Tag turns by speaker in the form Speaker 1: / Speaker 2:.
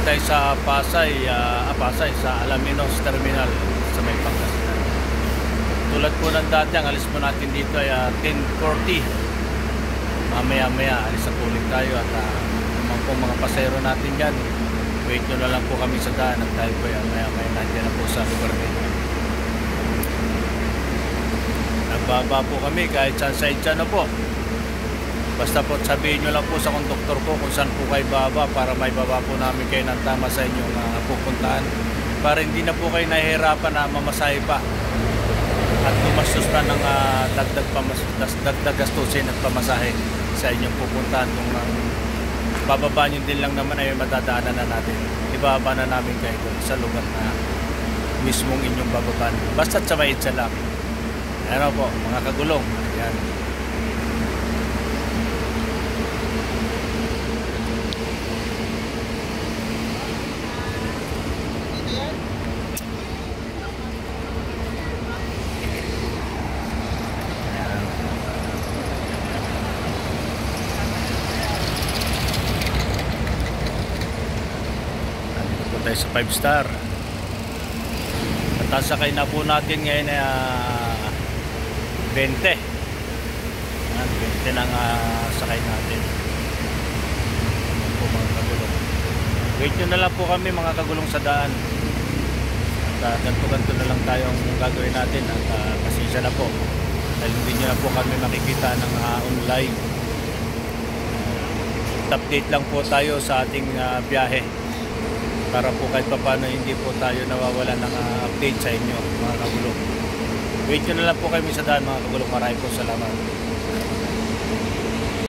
Speaker 1: tayo sa Pasay sa Alaminos Terminal sa may Pangasinan. Tulad po ng dati, ang alis po natin dito ay 10:40. Mamaya alis na po ulit tayo at naman po mga pasero natin dyan, wait nyo na lang po kami sa daan at tayo po yan maya nandiyan na po sa lugar nito. Nagbaba po kami kahit saan sa edya na po. Basta po sabihin nyo lang po sa konduktor ko kung saan po kayo baba para may baba po namin kayo ng tama sa inyong pupuntahan, para hindi na po kayo nahihirapan na mamasahe pa at gumastos pa ng dagdag gastusin at pamasahe sa inyong pupuntahan. Kung bababa nyo din lang naman ay matadaanan na natin, ibaba na namin kayo sa lugar na mismong inyong bababaan, basta't sa may edya lang. Ano po mga kagulong, ayan. Tayo sa 5 star at sasakay na po natin ngayon ay 20 ng sakay natin po mga kagulong. Wait nyo na lang po kami mga kagulong sa daan at ganto na lang tayo ang gagawin natin at pasensya na po dahil hindi nyo na po kami makikita ng online. Update lang po tayo sa ating biyahe para po kahit paano hindi po tayo nawawala ng update sa inyo mga kagulong. Wait nyo na lang po kami sa daan mga kagulong. Maraming po salamat.